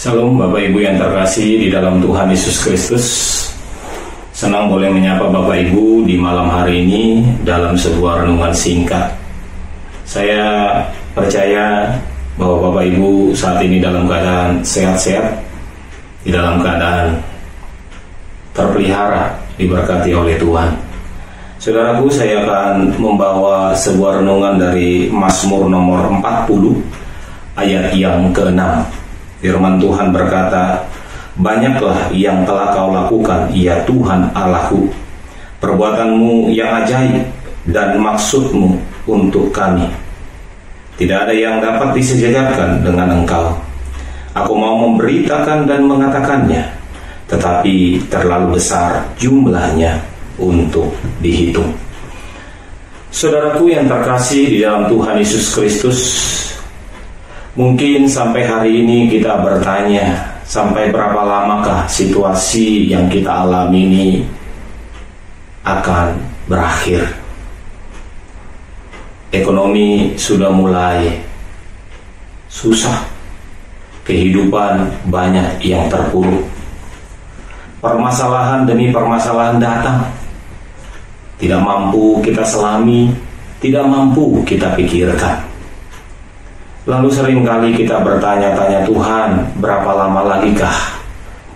Salam Bapak Ibu yang terkasih di dalam Tuhan Yesus Kristus. Senang boleh menyapa Bapak Ibu di malam hari ini dalam sebuah renungan singkat. Saya percaya bahwa Bapak Ibu saat ini dalam keadaan sehat-sehat, di dalam keadaan terpelihara, diberkati oleh Tuhan. Saudaraku, saya akan membawa sebuah renungan dari Mazmur nomor 40 ayat yang ke-6. Firman Tuhan berkata, "Banyaklah yang telah kau lakukan, ya Tuhan Allahku, perbuatanmu yang ajaib dan maksudmu untuk kami. Tidak ada yang dapat disejajarkan dengan Engkau. Aku mau memberitakan dan mengatakannya, tetapi terlalu besar jumlahnya untuk dihitung." Saudaraku yang terkasih di dalam Tuhan Yesus Kristus, mungkin sampai hari ini kita bertanya, sampai berapa lamakah situasi yang kita alami ini akan berakhir? Ekonomi sudah mulai susah, kehidupan banyak yang terpuruk, permasalahan demi permasalahan datang, tidak mampu kita selami, tidak mampu kita pikirkan. Lalu seringkali kita bertanya-tanya, Tuhan, berapa lama lagikah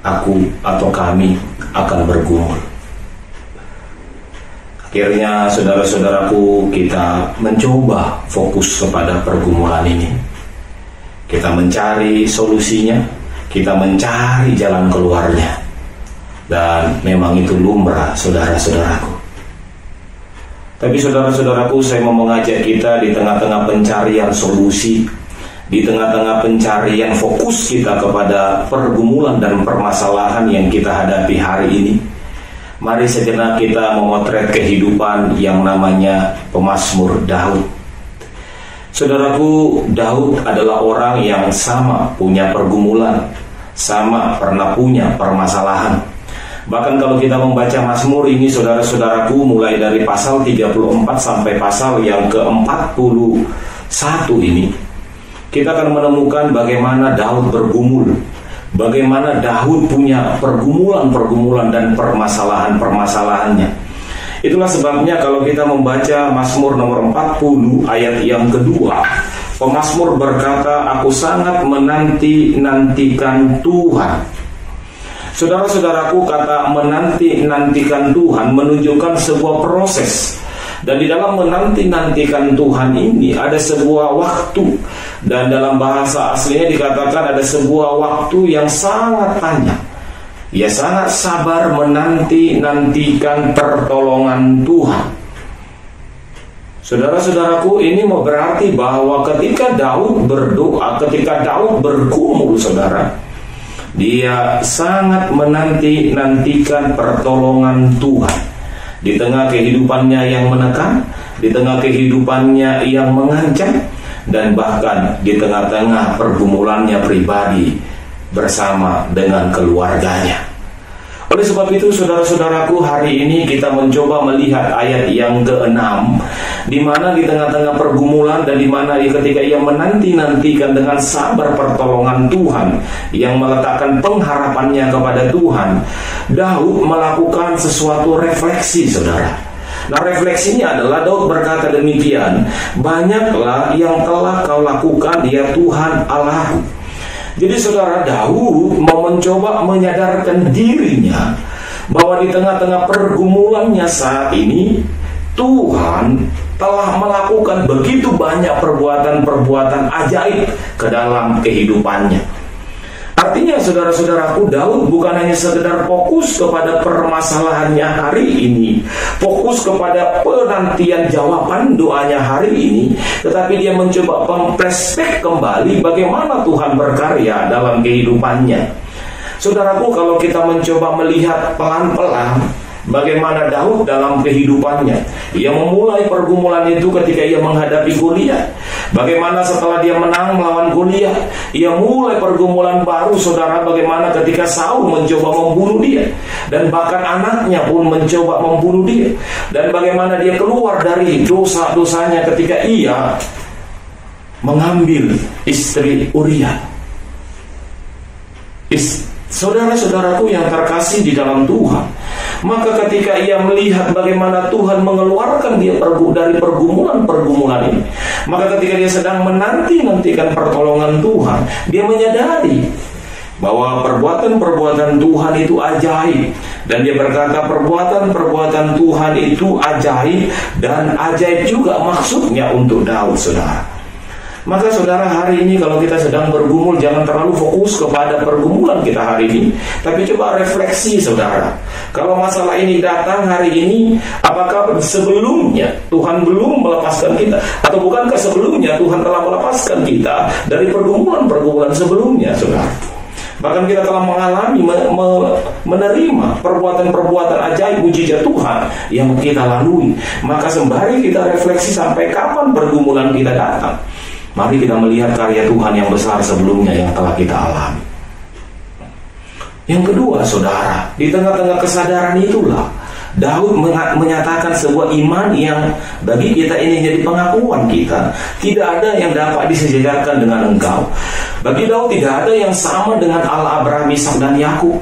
aku atau kami akan bergumul? Akhirnya saudara-saudaraku, kita mencoba fokus kepada pergumulan ini. Kita mencari solusinya, kita mencari jalan keluarnya. Dan memang itu lumrah saudara-saudaraku. Tapi saudara-saudaraku, saya mau mengajak kita di tengah-tengah pencarian solusi, di tengah-tengah pencarian fokus kita kepada pergumulan dan permasalahan yang kita hadapi hari ini. Mari sejenak kita memotret kehidupan yang namanya pemazmur Daud. Saudaraku, Daud adalah orang yang sama punya pergumulan, sama pernah punya permasalahan. Bahkan kalau kita membaca Mazmur ini, saudara-saudaraku, mulai dari pasal 34 sampai pasal yang ke-41 ini, kita akan menemukan bagaimana Daud bergumul, bagaimana Daud punya pergumulan-pergumulan dan permasalahan-permasalahannya. Itulah sebabnya kalau kita membaca Mazmur nomor 40 ayat yang kedua, pemazmur berkata, "Aku sangat menanti-nantikan Tuhan." Saudara-saudaraku, kata menanti-nantikan Tuhan menunjukkan sebuah proses. Dan di dalam menanti-nantikan Tuhan ini ada sebuah waktu. Dan dalam bahasa aslinya dikatakan ada sebuah waktu yang sangat panjang. Ia sangat sabar menanti-nantikan pertolongan Tuhan. Saudara-saudaraku, ini berarti bahwa ketika Daud berdoa, ketika Daud bergumul, saudara, dia sangat menanti-nantikan pertolongan Tuhan. Di tengah kehidupannya yang menekan, di tengah kehidupannya yang mengancam, dan bahkan di tengah-tengah pergumulannya pribadi bersama dengan keluarganya. Oleh sebab itu, saudara-saudaraku, hari ini kita mencoba melihat ayat yang ke-6, di mana di tengah-tengah pergumulan dan di mana ketika ia menanti-nantikan dengan sabar pertolongan Tuhan, yang meletakkan pengharapannya kepada Tuhan, Daud melakukan sesuatu refleksi, saudara. Nah, refleksinya adalah Daud berkata demikian, "Banyaklah yang telah kau lakukan, ya Tuhan Allahku." Jadi saudara, Daud mau mencoba menyadarkan dirinya bahwa di tengah-tengah pergumulannya saat ini, Tuhan telah melakukan begitu banyak perbuatan-perbuatan ajaib ke dalam kehidupannya. Artinya saudara-saudaraku, Daud bukan hanya sekedar fokus kepada permasalahannya hari ini, fokus kepada penantian jawaban doanya hari ini, tetapi dia mencoba memflashback kembali bagaimana Tuhan berkarya dalam kehidupannya. Saudaraku, kalau kita mencoba melihat pelan-pelan bagaimana Daud dalam kehidupannya, ia memulai pergumulan itu ketika ia menghadapi Goliat. Bagaimana setelah dia menang melawan Goliat, ia mulai pergumulan baru, saudara. Bagaimana ketika Saul mencoba membunuh dia, dan bahkan anaknya pun mencoba membunuh dia. Dan bagaimana dia keluar dari dosa-dosanya ketika ia mengambil istri Uria. Saudara-saudaraku yang terkasih di dalam Tuhan, maka ketika ia melihat bagaimana Tuhan mengeluarkan dia dari pergumulan-pergumulan ini, maka ketika dia sedang menanti-nantikan pertolongan Tuhan, dia menyadari bahwa perbuatan-perbuatan Tuhan itu ajaib. Dan dia berkata perbuatan-perbuatan Tuhan itu ajaib, dan ajaib juga maksudnya untuk Daud, saudara. Maka saudara, hari ini kalau kita sedang bergumul, jangan terlalu fokus kepada pergumulan kita hari ini, tapi coba refleksi, saudara. Kalau masalah ini datang hari ini, apakah sebelumnya Tuhan belum melepaskan kita, atau bukankah sebelumnya Tuhan telah melepaskan kita dari pergumulan-pergumulan sebelumnya, saudara? Bahkan kita telah mengalami, menerima perbuatan-perbuatan ajaib mujizat Tuhan yang kita lalui. Maka sembari kita refleksi sampai kapan pergumulan kita datang, mari kita melihat karya Tuhan yang besar sebelumnya yang telah kita alami. Yang kedua, saudara, di tengah-tengah kesadaran itulah Daud menyatakan sebuah iman yang bagi kita ini jadi pengakuan kita. Tidak ada yang dapat disejajarkan dengan Engkau. Bagi Daud tidak ada yang sama dengan Allah Abraham, Ishak dan Yakub,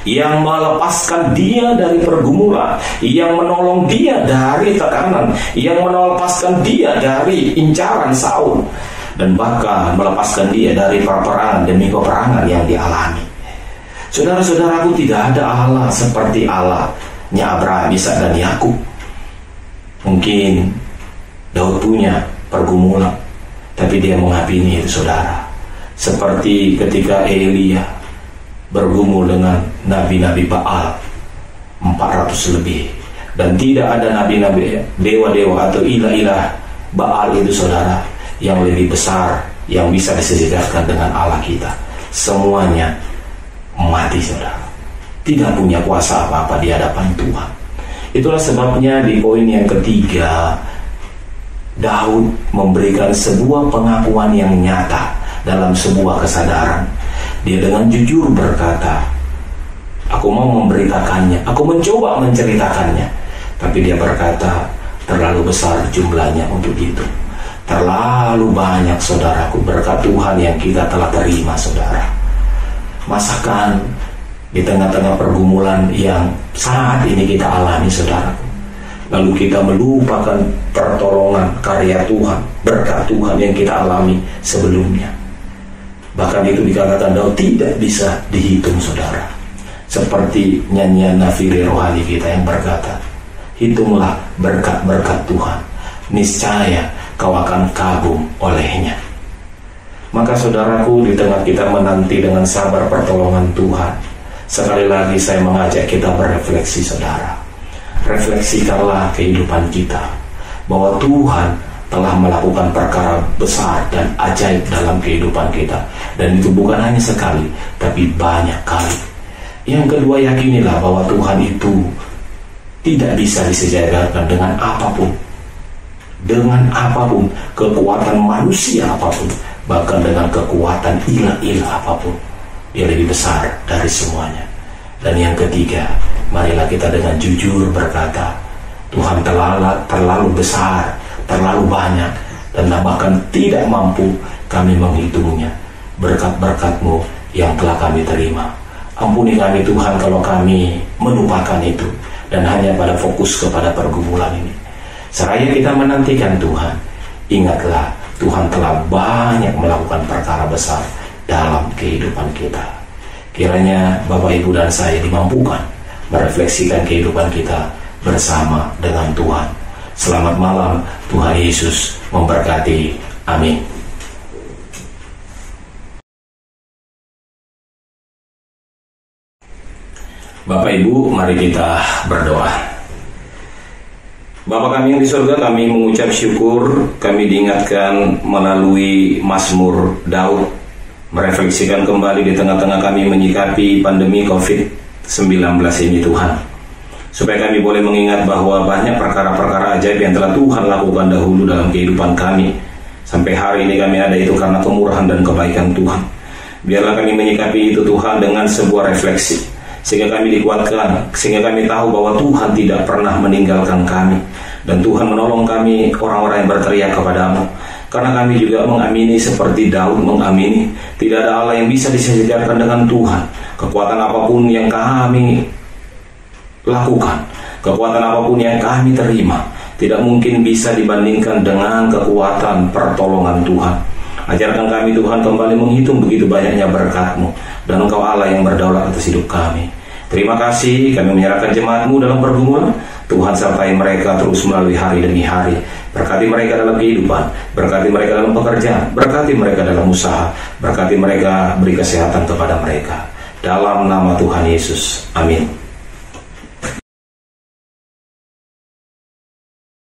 yang melepaskan dia dari pergumulan, yang menolong dia dari tekanan, yang melepaskan dia dari incaran Saul, dan bahkan melepaskan dia dari peperangan demi peperangan yang dialami. Saudara-saudaraku, tidak ada Allah seperti Allahnya Abraham, Ishak dan Yakub. Mungkin Daud punya pergumulan, tapi dia menghadapinya itu, saudara. Seperti ketika Elia bergumul dengan nabi-nabi Baal 400 lebih, dan tidak ada nabi-nabi, dewa-dewa atau ilah-ilah Baal itu, saudara, yang lebih besar yang bisa disejajarkan dengan Allah kita. Semuanya mati, saudara. Tidak punya kuasa apa-apa di hadapan Tuhan. Itulah sebabnya di poin yang ketiga, Daud memberikan sebuah pengakuan yang nyata dalam sebuah kesadaran. Dia dengan jujur berkata, aku mau memberitakannya, aku mencoba menceritakannya. Tapi dia berkata, terlalu besar jumlahnya untuk itu. Terlalu banyak, saudaraku, berkat Tuhan yang kita telah terima, saudara. Masakan di tengah-tengah pergumulan yang saat ini kita alami, saudaraku, lalu kita melupakan pertolongan karya Tuhan, berkat Tuhan yang kita alami sebelumnya. Bahkan itu dikatakan Daud tidak bisa dihitung, saudara. Seperti nyanyian nafiri rohani kita yang berkata, hitunglah berkat-berkat Tuhan, niscaya kau akan kagum olehnya. Maka saudaraku, di tengah kita menanti dengan sabar pertolongan Tuhan, sekali lagi saya mengajak kita berefleksi, saudara. Refleksikanlah kehidupan kita, bahwa Tuhan telah melakukan perkara besar dan ajaib dalam kehidupan kita. Dan itu bukan hanya sekali, tapi banyak kali. Yang kedua, yakinilah bahwa Tuhan itu tidak bisa disejajarkan dengan apapun. Dengan apapun, kekuatan manusia apapun, bahkan dengan kekuatan ilah-ilah apapun, dia lebih besar dari semuanya. Dan yang ketiga, marilah kita dengan jujur berkata, Tuhan terlalu besar, terlalu banyak, dan bahkan tidak mampu kami menghitungnya. Berkat-berkat-Mu yang telah kami terima, ampuni kami Tuhan kalau kami melupakan itu dan hanya pada fokus kepada pergumulan ini. Seraya kita menantikan Tuhan, ingatlah Tuhan telah banyak melakukan perkara besar dalam kehidupan kita. Kiranya Bapak, Ibu, dan saya dimampukan merefleksikan kehidupan kita bersama dengan Tuhan. Selamat malam, Tuhan Yesus memberkati. Amin. Bapak, Ibu, mari kita berdoa. Bapa kami yang di surga, kami mengucap syukur, kami diingatkan melalui Mazmur Daud, merefleksikan kembali di tengah-tengah kami menyikapi pandemi COVID-19 ini, Tuhan. Supaya kami boleh mengingat bahwa banyak perkara-perkara ajaib yang telah Tuhan lakukan dahulu dalam kehidupan kami. Sampai hari ini kami ada itu karena kemurahan dan kebaikan Tuhan. Biarlah kami menyikapi itu, Tuhan, dengan sebuah refleksi, sehingga kami dikuatkan, sehingga kami tahu bahwa Tuhan tidak pernah meninggalkan kami, dan Tuhan menolong kami, orang-orang yang berteriak kepada-Mu, Karena kami juga mengamini seperti Daud mengamini, tidak ada Allah yang bisa disejajarkan dengan Tuhan. Kekuatan apapun yang kami lakukan, kekuatan apapun yang kami terima, tidak mungkin bisa dibandingkan dengan kekuatan pertolongan Tuhan. Ajarkan kami Tuhan kembali menghitung begitu banyaknya berkat-Mu, dan Engkau Allah yang berdaulat atas hidup kami. Terima kasih, kami menyerahkan jemaat-Mu dalam pergumulan. Tuhan sertai mereka terus melalui hari demi hari. Berkati mereka dalam kehidupan, berkati mereka dalam pekerjaan, berkati mereka dalam usaha, berkati mereka, beri kesehatan kepada mereka. Dalam nama Tuhan Yesus, amin.